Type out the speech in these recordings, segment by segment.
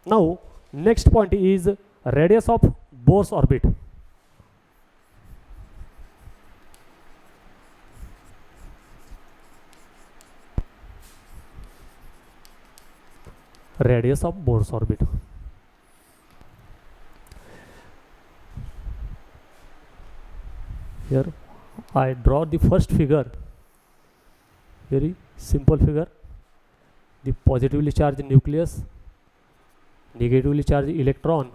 Now next point is radius of Bohr's orbit. Radius of Bohr's orbit. Here I draw the first figure, very simple figure. The positively charged nucleus, negatively charged electron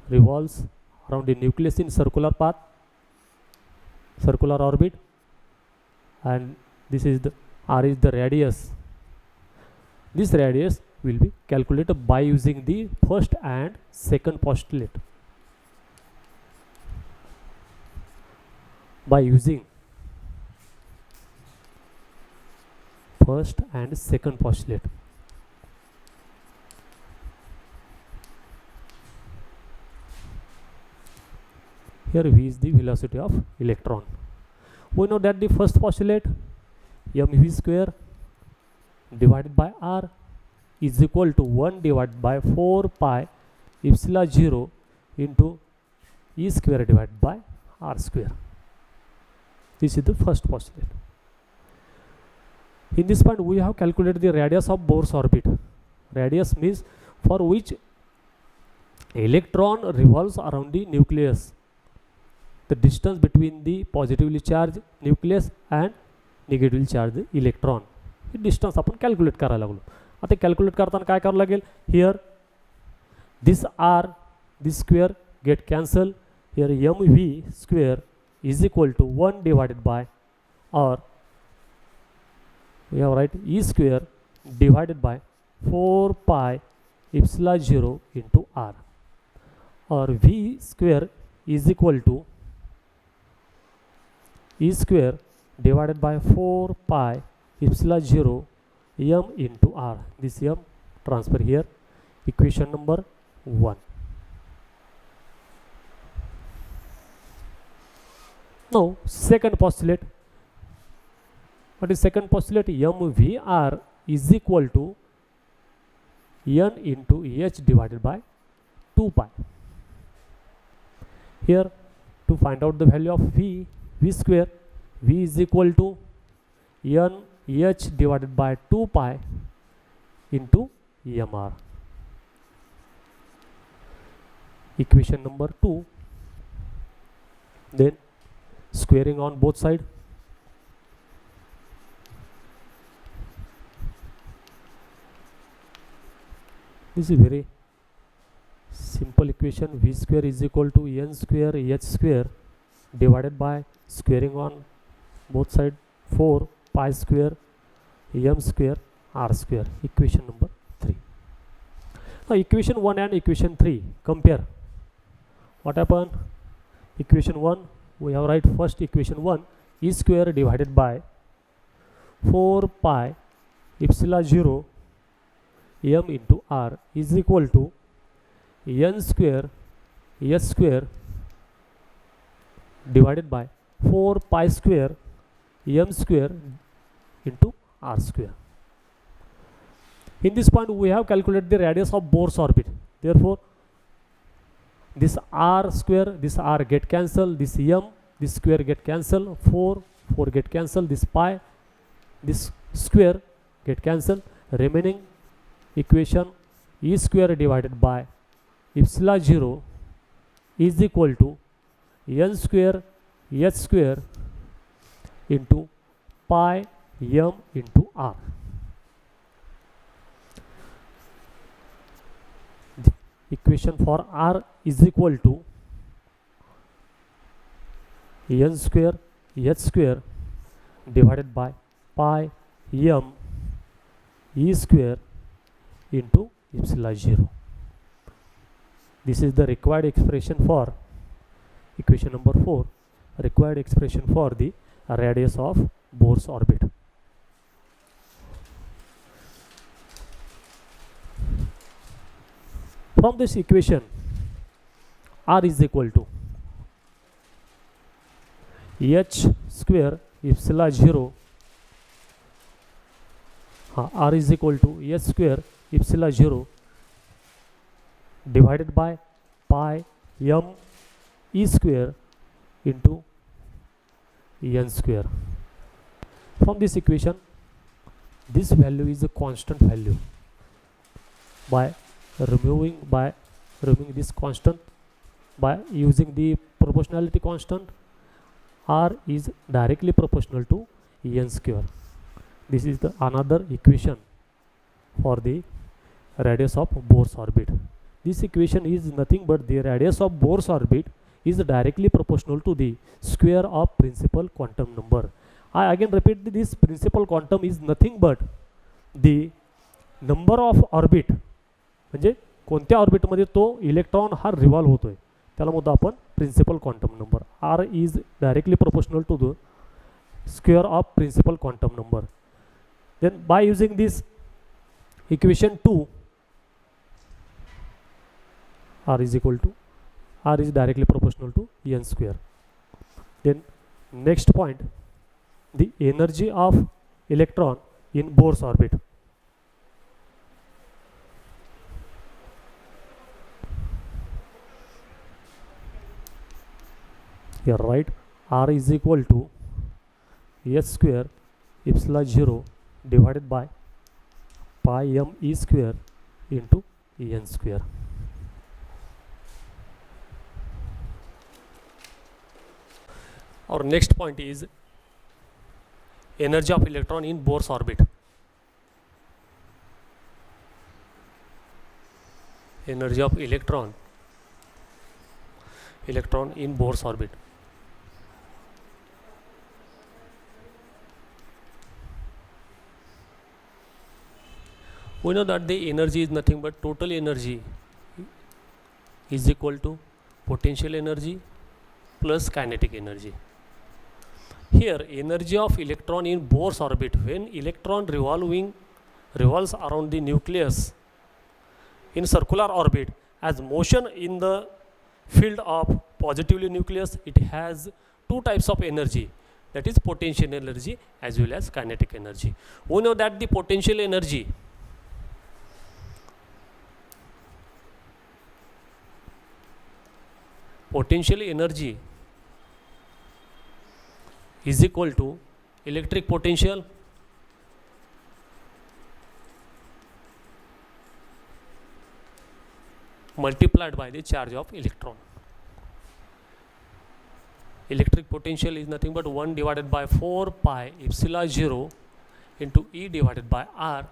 revolves around the nucleus in circular path, circular orbit, and this is the r is the radius. This radius will be calculated by using the first and second postulate. By using first and second postulate. Here v is the velocity of electron. We know that the first postulate mv square divided by r is equal to 1 divided by 4 pi epsilon 0 into e square divided by r square. This is the first postulate. In this point we have calculated the radius of Bohr's orbit. Radius means for which electron revolves around the nucleus. The distance between the positively charged nucleus and negatively charged electron. Hey distance आपण calculate करायला लागलो. आता calculate करताना काय करावं लागेल? Here this r, this square get cancel. Here mv square is equal to 1 divided by, or we have write e square divided by 4 pi epsilon 0 into r, or v square is equal to e square divided by 4 pi epsilon 0 m into r. This m transfer here, equation number 1. Now second postulate. What is second postulate? mvr is equal to n into h divided by 2 pi. Here to find out the value of v square, v is equal to n h divided by 2 pi into mr. Equation number 2. Then squaring on both sides. This is very simple equation. V square is equal to n square h square divided by squaring on both sides 4 pi square m square r square. Equation number 3. Now equation 1 and equation 3 compare. What happened? Equation 1 we have write first equation 1, e square divided by 4 pi epsilon 0 m into r is equal to n square h square divided by 4 pi square m square into r square. In this point we have calculated the radius of Bohr's orbit. Therefore this r square, this r get cancel, this m, this square get cancel, 4 get cancel, this pi, this square get cancel. Remaining equation e square divided by epsilon 0 is equal to n square h square into pi m into r. The equation for r is equal to n square h square divided by pi m e square into epsilon 0. This is the required expression for equation number 4, required expression for the radius of Bohr's orbit. From this equation r is equal to h square epsilon 0, r is equal to h square epsilon 0 divided by pi m e square into n square. From this equation, this value is a constant value. By removing this constant, by using the proportionality constant, r is directly proportional to n square. This is the another equation for the radius of Bohr's orbit. This equation is nothing but the radius of Bohr's orbit is directly proportional to the square of principal quantum number. I again repeat, this principal quantum is nothing but the number of orbit, म्हणजे कोणत्या ऑर्बिटमध्ये तो electron हा revolve होतोय त्याला म्हणतो आपण principal quantum number. R is directly proportional to the square of principal quantum number. Then by using this equation 2, r is directly proportional to n square. Then next point, the energy of electron in Bohr's orbit. Here write r is equal to s square epsilon 0 divided by pi m e square into n square. Our next point is energy of electron in Bohr's orbit. Energy of electron in Bohr's orbit. We know that the energy is nothing but total energy is equal to potential energy plus kinetic energy. Here energy of electron in Bohr's orbit, when electron revolves around the nucleus in circular orbit, as motion in the field of positively nucleus, it has two types of energy, that is potential energy as well as kinetic energy. We know that the potential energy is equal to electric potential multiplied by the charge of electron. Electric potential is nothing but 1 divided by 4 pi epsilon 0 into E divided by R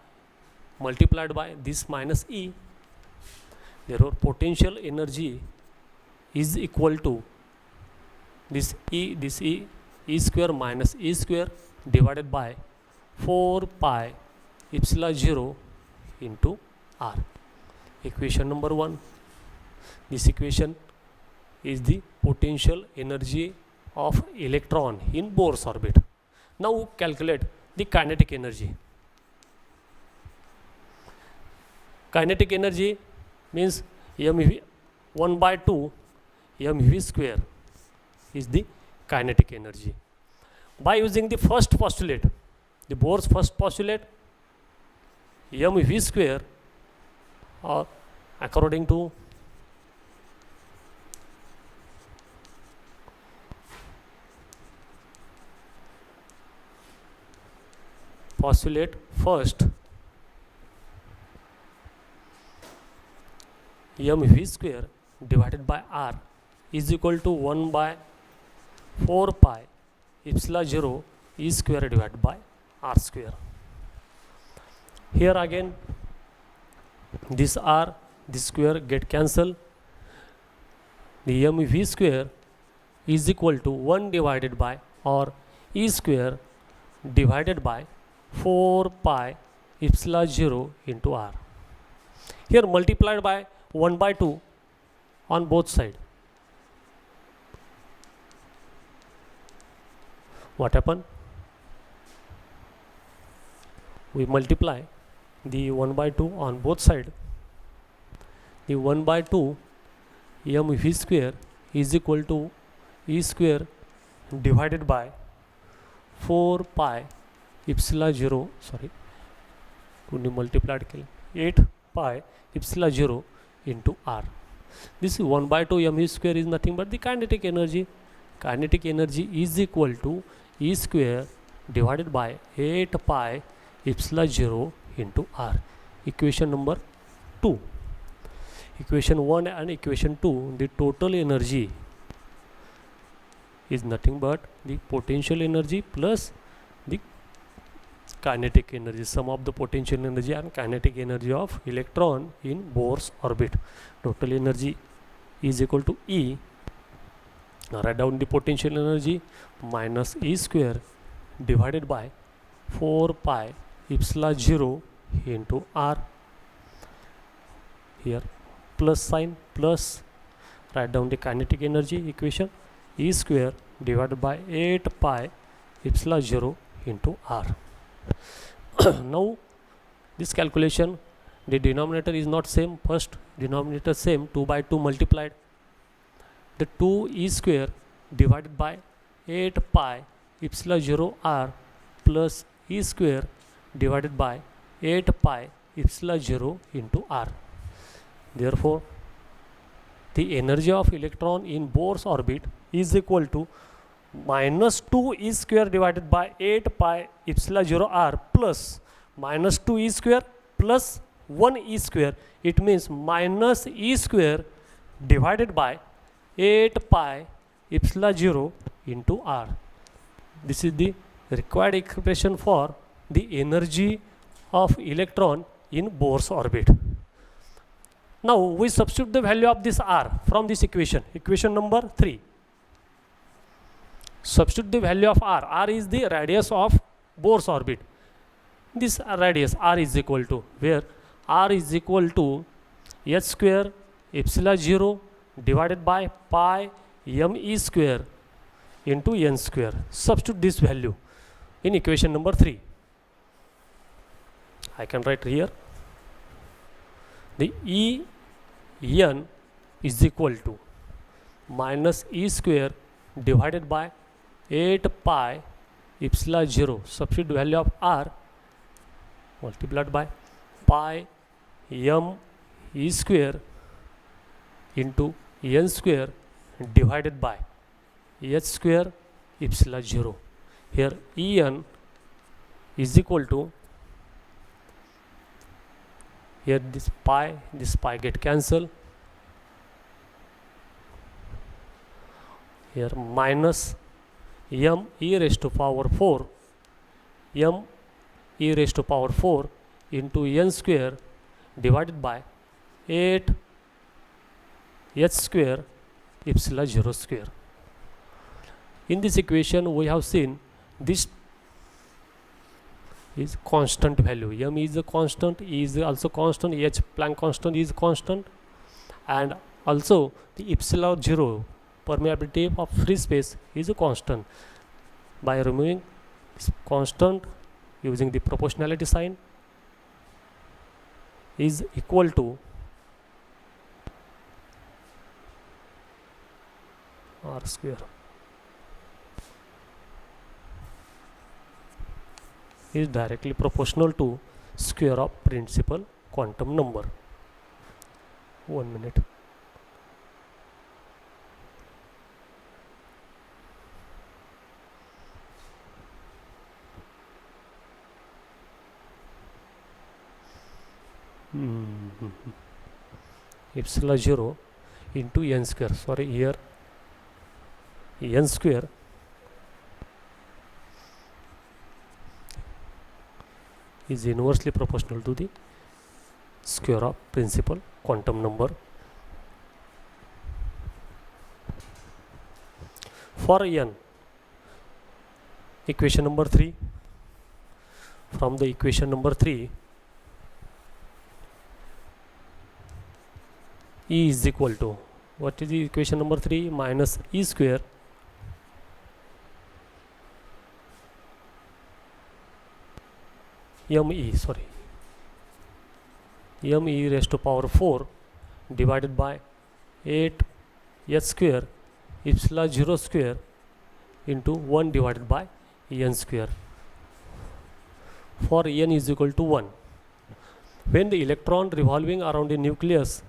multiplied by this minus E. Therefore potential energy is equal to this E square minus E square divided by 4 pi epsilon 0 into R. Equation number 1. This equation is the potential energy of electron in Bohr's orbit. Now calculate the kinetic energy. Kinetic energy means mv 1 by 2 mv square is the kinetic energy. By using the first postulate, the Bohr's first postulate, mv square, or according to postulate first, mv square divided by r is equal to 1 by 4 pi epsilon 0 E square divided by r square. Here again this r, this square get cancelled. The mv square is equal to 1 divided by or E square divided by 4 pi epsilon 0 into r. Here multiplied by 1 by 2 on both sides. What happened? We multiply the 1 by 2 on both sides. The 1 by 2 mv square is equal to E square divided by 4 pi epsilon 0 2 ने multiplied केले 8 pi epsilon 0 into r. This 1 by 2 m square is nothing but the kinetic energy. Kinetic energy is equal to E square divided by 8 pi epsilon 0 into r. Equation number 2. Equation 1 and equation 2, the total energy is nothing but the potential energy plus the kinetic energy, sum of the potential energy and kinetic energy of electron in Bohr's orbit. Total energy is equal to E. Now write down the potential energy, minus E square divided by 4 pi epsilon 0 into r. Here plus sign, plus write down the kinetic energy equation, E square divided by 8 pi epsilon 0 into r. Now this calculation, the denominator is not same. First denominator same, 2 by 2 multiplied, the 2 E square divided by 8 pi epsilon 0 r plus E square divided by 8 pi epsilon 0 into r. Therefore the energy of electron in Bohr's orbit is equal to minus 2 E square divided by 8 pi epsilon 0 r plus minus 2 E square plus 1 E square. It means minus E square divided by 8 pi epsilon 0 into r. This is the required expression for the energy of electron in Bohr's orbit. Now we substitute the value of this r from this equation, equation number 3. Substitute the value of r. R is the radius of Bohr's orbit. This radius r is equal to, where r is equal to h square epsilon 0 divided by pi m e square into n square. Substitute this value in equation number 3. I can write here the E n is equal to minus E square divided by 8 pi epsilon 0. Substitute value of r multiplied by pi m E square into n square divided by h square epsilon 0. Here E n is equal to, here this pi get cancelled, here minus m e raised to power 4 m e raised to power 4 into n square divided by 8 h square epsilon 0 square. In this equation we have seen this is constant value, m is a constant, E is also constant, h Planck constant is constant, and also the epsilon 0 permeability of free space is a constant. By removing this constant using the proportionality sign is equal to r square, is directly proportional to square of principal quantum number. 1 minute. Epsilon 0 into n square, sorry, here n square is inversely proportional to the square of principal quantum number. For n, equation number 3, from the equation number 3, E is equal to, what is the equation number 3? Minus E square m e raised to power 4 divided by 8 h square epsilon 0 square into 1 divided by n square. For n is equal to 1, when the electron revolving around the nucleus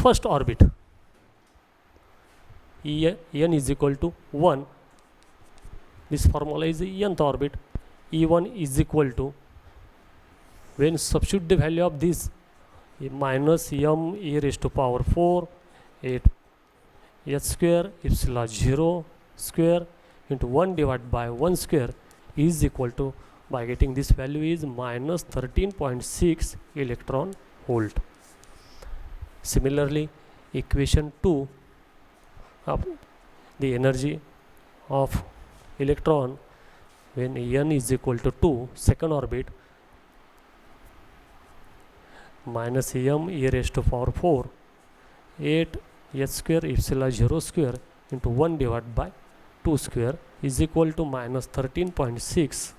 first orbit. En is equal to 1. This formula is the nth orbit. E1 is equal to, when substitute the value of this, minus m e raised to power 4 8 h square epsilon 0 square into 1 divided by 1 square is equal to, by getting this value, is minus 13.6 electron volt. Similarly, equation 2 of the energy of electron when n is equal to 2, second orbit, minus m e raised to power 4 8 h square epsilon 0 square into 1 divided by 2 square is equal to minus 13.6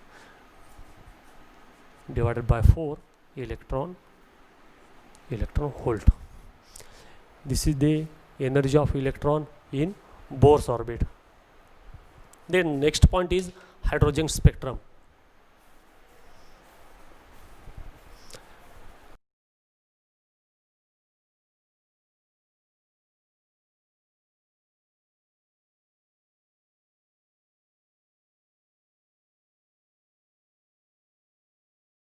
divided by 4 electron volt. This is the energy of electron in Bohr's orbit. Then next point is hydrogen spectrum.